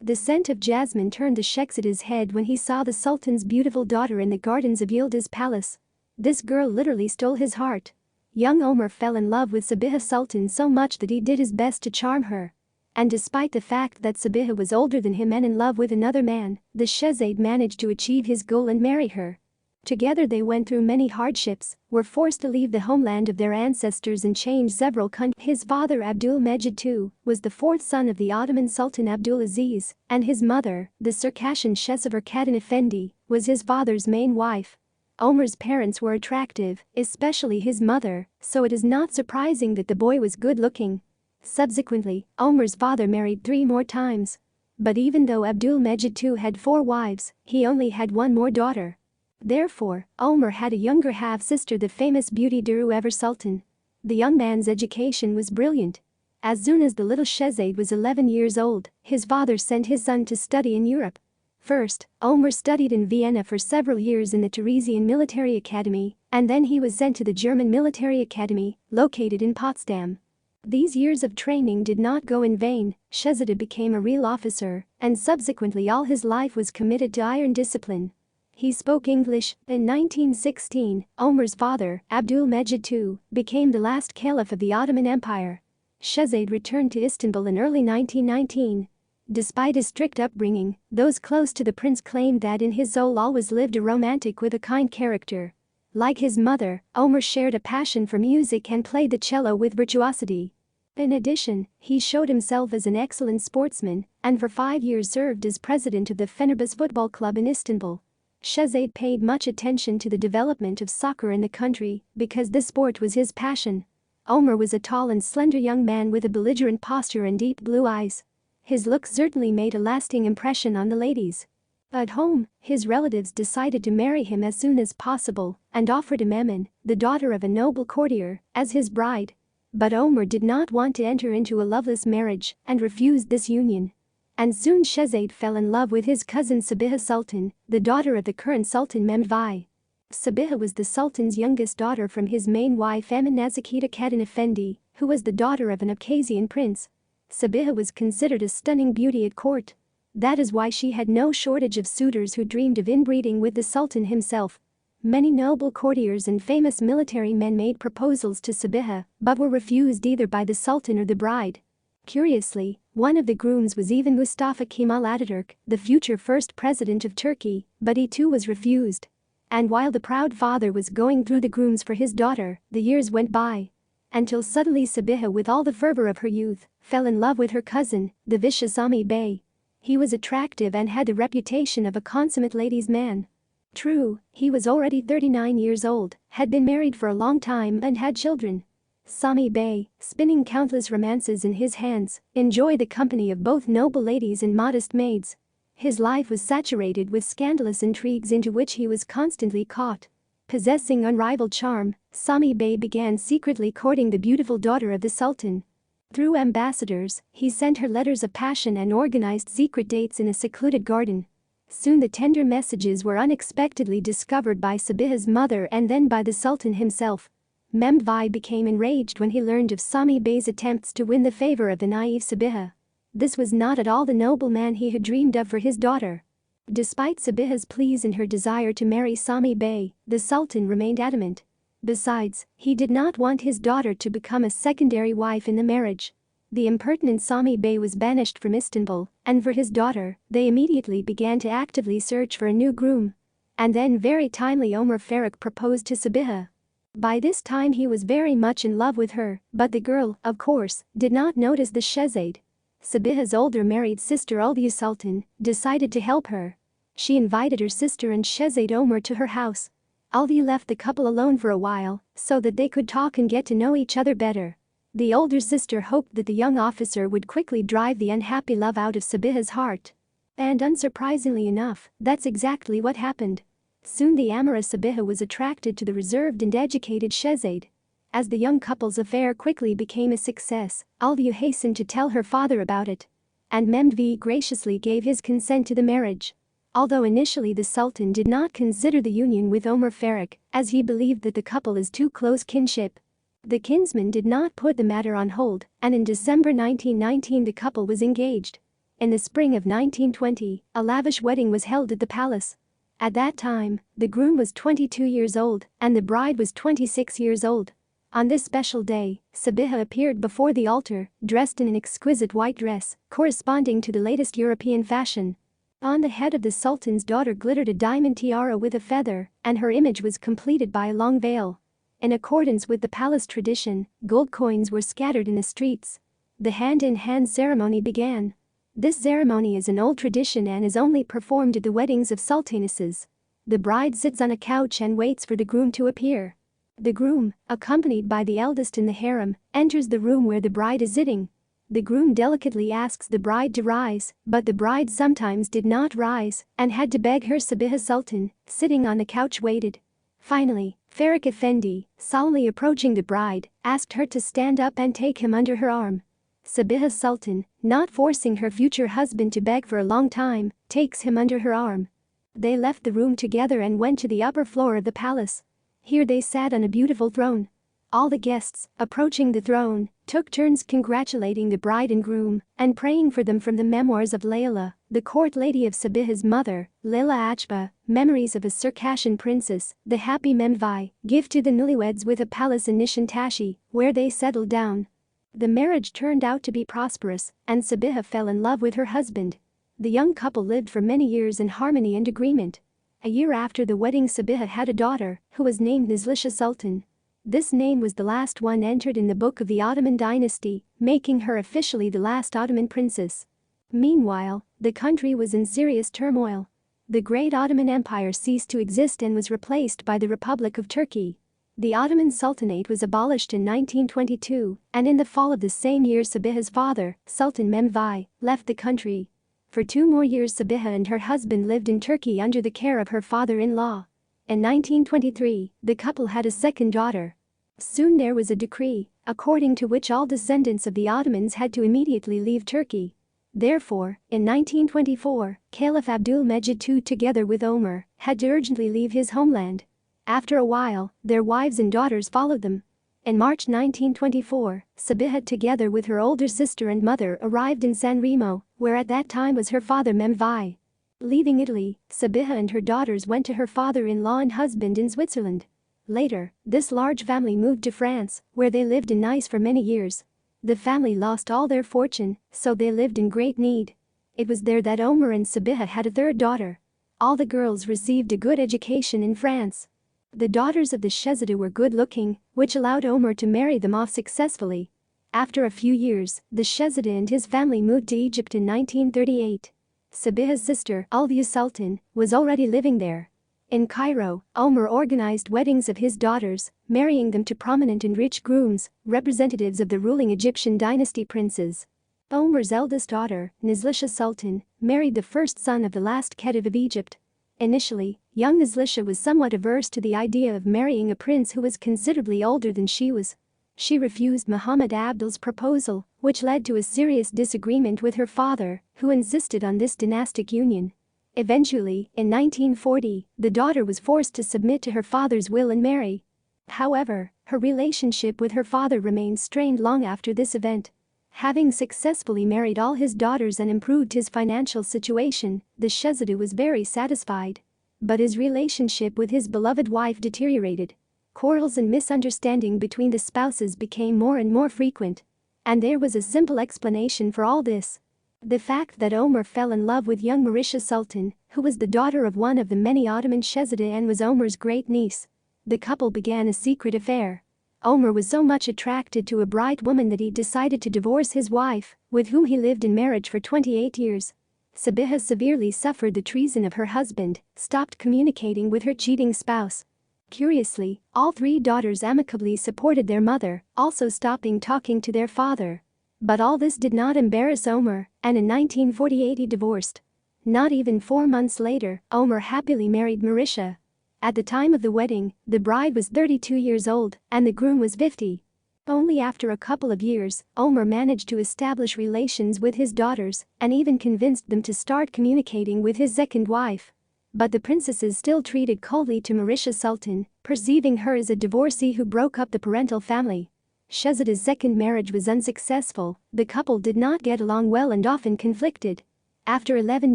The scent of jasmine turned the shehzadeh's head when he saw the sultan's beautiful daughter in the gardens of Yildiz palace. This girl literally stole his heart. Young Omer fell in love with Sabiha Sultan so much that he did his best to charm her. And despite the fact that Sabiha was older than him and in love with another man, the shehzade managed to achieve his goal and marry her. Together they went through many hardships, were forced to leave the homeland of their ancestors and change several countries. His father Abdul Mejid II was the fourth son of the Ottoman Sultan Abdul Aziz, and his mother, the Circassian Shehzad Kadın Effendi, was his father's main wife. Omer's parents were attractive, especially his mother, so it is not surprising that the boy was good-looking. Subsequently, Omer's father married 3 more times. But even though Abdul Mejid II had 4 wives, he only had 1 more daughter. Therefore, Omer had a younger half-sister, the famous beauty Duru Ever Sultan. The young man's education was brilliant. As soon as the little shehzade was 11 years old, his father sent his son to study in Europe. First, Omer studied in Vienna for several years in the Theresian Military Academy, and then he was sent to the German Military Academy, located in Potsdam. These years of training did not go in vain. Shehzadeh became a real officer, and subsequently all his life was committed to iron discipline. He spoke English. In 1916, Omer's father, Abdul Mejid II, became the last caliph of the Ottoman Empire. Shehzade returned to Istanbul in early 1919. Despite his strict upbringing, those close to the prince claimed that in his soul always lived a romantic with a kind character. Like his mother, Omer shared a passion for music and played the cello with virtuosity. In addition, he showed himself as an excellent sportsman and for 5 years served as president of the Fenerbahce football club in Istanbul. Shehzade paid much attention to the development of soccer in the country because this sport was his passion. Omer was a tall and slender young man with a belligerent posture and deep blue eyes. His looks certainly made a lasting impression on the ladies. At home, his relatives decided to marry him as soon as possible and offered him Emin, the daughter of a noble courtier, as his bride. But Omer did not want to enter into a loveless marriage and refused this union. And soon Shehzade fell in love with his cousin Sabiha Sultan, the daughter of the current Sultan Mehmed V. Sabiha was the Sultan's youngest daughter from his main wife Emin Nazikita Kadın Effendi, who was the daughter of an Abkhazian prince. Sabiha was considered a stunning beauty at court. That is why she had no shortage of suitors who dreamed of inbreeding with the Sultan himself. Many noble courtiers and famous military men made proposals to Sabiha, but were refused either by the Sultan or the bride. Curiously, one of the grooms was even Mustafa Kemal Ataturk, the future first president of Turkey, but he too was refused. And while the proud father was going through the grooms for his daughter, the years went by. Until suddenly Sabiha, with all the fervor of her youth, fell in love with her cousin, the vicious Sami Bey. He was attractive and had the reputation of a consummate ladies' man. True, he was already 39 years old, had been married for a long time and had children. Sami Bey, spinning countless romances in his hands, enjoyed the company of both noble ladies and modest maids. His life was saturated with scandalous intrigues into which he was constantly caught. Possessing unrivaled charm, Sami Bey began secretly courting the beautiful daughter of the Sultan. Through ambassadors, he sent her letters of passion and organized secret dates in a secluded garden. Soon the tender messages were unexpectedly discovered by Sabiha's mother and then by the Sultan himself. Mehmed V became enraged when he learned of Sami Bey's attempts to win the favor of the naive Sabiha. This was not at all the noble man he had dreamed of for his daughter. Despite Sabiha's pleas and her desire to marry Sami Bey, the Sultan remained adamant. Besides, he did not want his daughter to become a secondary wife in the marriage. The impertinent Sami Bey was banished from Istanbul, and for his daughter, they immediately began to actively search for a new groom. And then very timely Omer Farooq proposed to Sabiha. By this time he was very much in love with her, but the girl, of course, did not notice the shehzade. Sabiha's older married sister Ulviya Sultan decided to help her. She invited her sister and Shehzade Omer to her house. Ulviya left the couple alone for a while so that they could talk and get to know each other better. The older sister hoped that the young officer would quickly drive the unhappy love out of Sabiha's heart. And unsurprisingly enough, that's exactly what happened. Soon the amorous Sabiha was attracted to the reserved and educated Shehzade. As the young couple's affair quickly became a success, Ulviya hastened to tell her father about it. And Mehmed V graciously gave his consent to the marriage. Although initially the Sultan did not consider the union with Omer Farooq, as he believed that the couple is too close kinship. The kinsman did not put the matter on hold, and in December 1919 the couple was engaged. In the spring of 1920, a lavish wedding was held at the palace. At that time, the groom was 22 years old and the bride was 26 years old. On this special day, Sabiha appeared before the altar, dressed in an exquisite white dress, corresponding to the latest European fashion. On the head of the Sultan's daughter glittered a diamond tiara with a feather, and her image was completed by a long veil. In accordance with the palace tradition, gold coins were scattered in the streets. The hand-in-hand ceremony began. This ceremony is an old tradition and is only performed at the weddings of sultanesses. The bride sits on a couch and waits for the groom to appear. The groom, accompanied by the eldest in the harem, enters the room where the bride is sitting. The groom delicately asks the bride to rise, but the bride sometimes did not rise and had to beg her. Sabiha Sultan, sitting on the couch, waited. Finally, Farooq Effendi, solemnly approaching the bride, asked her to stand up and take him under her arm. Sabiha Sultan, not forcing her future husband to beg for a long time, takes him under her arm. They left the room together and went to the upper floor of the palace. Here they sat on a beautiful throne. All the guests, approaching the throne, took turns congratulating the bride and groom and praying for them. From the memoirs of Layla, the court lady of Sabiha's mother, Layla Achba, memories of a Circassian princess, the happy Memvi, gift to the newlyweds with a palace in Nishantashi, where they settled down. The marriage turned out to be prosperous, and Sabiha fell in love with her husband. The young couple lived for many years in harmony and agreement. A year after the wedding, Sabiha had a daughter, who was named Nizlisha Sultan. This name was the last one entered in the book of the Ottoman dynasty, making her officially the last Ottoman princess. Meanwhile, the country was in serious turmoil. The great Ottoman Empire ceased to exist and was replaced by the Republic of Turkey. The Ottoman Sultanate was abolished in 1922, and in the fall of the same year Sabiha's father, Sultan Memvi, left the country. For 2 more years Sabiha and her husband lived in Turkey under the care of her father-in-law. In 1923, the couple had a second daughter. Soon there was a decree, according to which all descendants of the Ottomans had to immediately leave Turkey. Therefore, in 1924, Caliph Abdul Mejid II, together with Omer, had to urgently leave his homeland. After a while, their wives and daughters followed them. In March 1924, Sabiha, together with her older sister and mother, arrived in San Remo, where at that time was her father Memvi. Leaving Italy, Sabiha and her daughters went to her father-in-law and husband in Switzerland. Later, this large family moved to France, where they lived in Nice for many years. The family lost all their fortune, so they lived in great need. It was there that Omer and Sabiha had a third daughter. All the girls received a good education in France. The daughters of the Shehzadeh were good-looking, which allowed Omer to marry them off successfully. After a few years, the Shehzadeh and his family moved to Egypt in 1938. Sabiha's sister, Alvia Sultan, was already living there. In Cairo, Omer organized weddings of his daughters, marrying them to prominent and rich grooms, representatives of the ruling Egyptian dynasty princes. Omer's eldest daughter, Nizlisha Sultan, married the first son of the last Khedive of Egypt. Initially, young Nizlisha was somewhat averse to the idea of marrying a prince who was considerably older than she was. She refused Muhammad Abdul's proposal, which led to a serious disagreement with her father, who insisted on this dynastic union. Eventually, in 1940, the daughter was forced to submit to her father's will and marry. However, her relationship with her father remained strained long after this event. Having successfully married all his daughters and improved his financial situation, the Shehzadeh was very satisfied. But his relationship with his beloved wife deteriorated. Quarrels and misunderstanding between the spouses became more and more frequent. And there was a simple explanation for all this. The fact that Omer fell in love with young Marisha Sultan, who was the daughter of one of the many Ottoman Shehzadeh and was Omer's great niece. The couple began a secret affair. Omer was so much attracted to a bright woman that he decided to divorce his wife, with whom he lived in marriage for 28 years. Sabiha severely suffered the treason of her husband, stopped communicating with her cheating spouse. Curiously, all 3 daughters amicably supported their mother, also stopping talking to their father. But all this did not embarrass Omer, and in 1948 he divorced. Not even 4 months later, Omer happily married Marisha. At the time of the wedding, the bride was 32 years old and the groom was 50. Only after a couple of years, Omer managed to establish relations with his daughters and even convinced them to start communicating with his second wife. But the princesses still treated coldly to Marisha Sultan, perceiving her as a divorcee who broke up the parental family. Shehzadeh's second marriage was unsuccessful, the couple did not get along well and often conflicted. After 11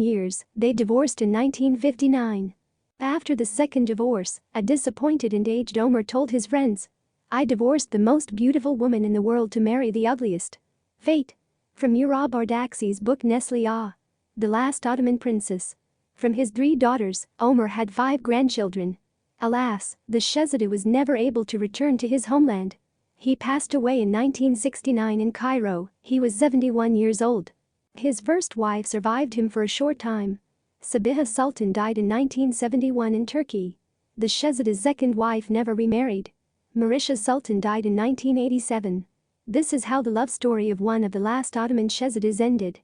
years, they divorced in 1959. After the second divorce, a disappointed and aged Omer told his friends, "I divorced the most beautiful woman in the world to marry the ugliest." Fate. From Murad Ardaksi's book Nesliha, The Last Ottoman Princess. From his 3 daughters, Omer had 5 grandchildren. Alas, the Shehzadeh was never able to return to his homeland. He passed away in 1969 in Cairo. He was 71 years old. His first wife survived him for a short time. Sabiha Sultan died in 1971 in Turkey. The Shehzadeh's second wife never remarried. Marisha Sultan died in 1987. This is how the love story of one of the last Ottoman Shehzadehs ended.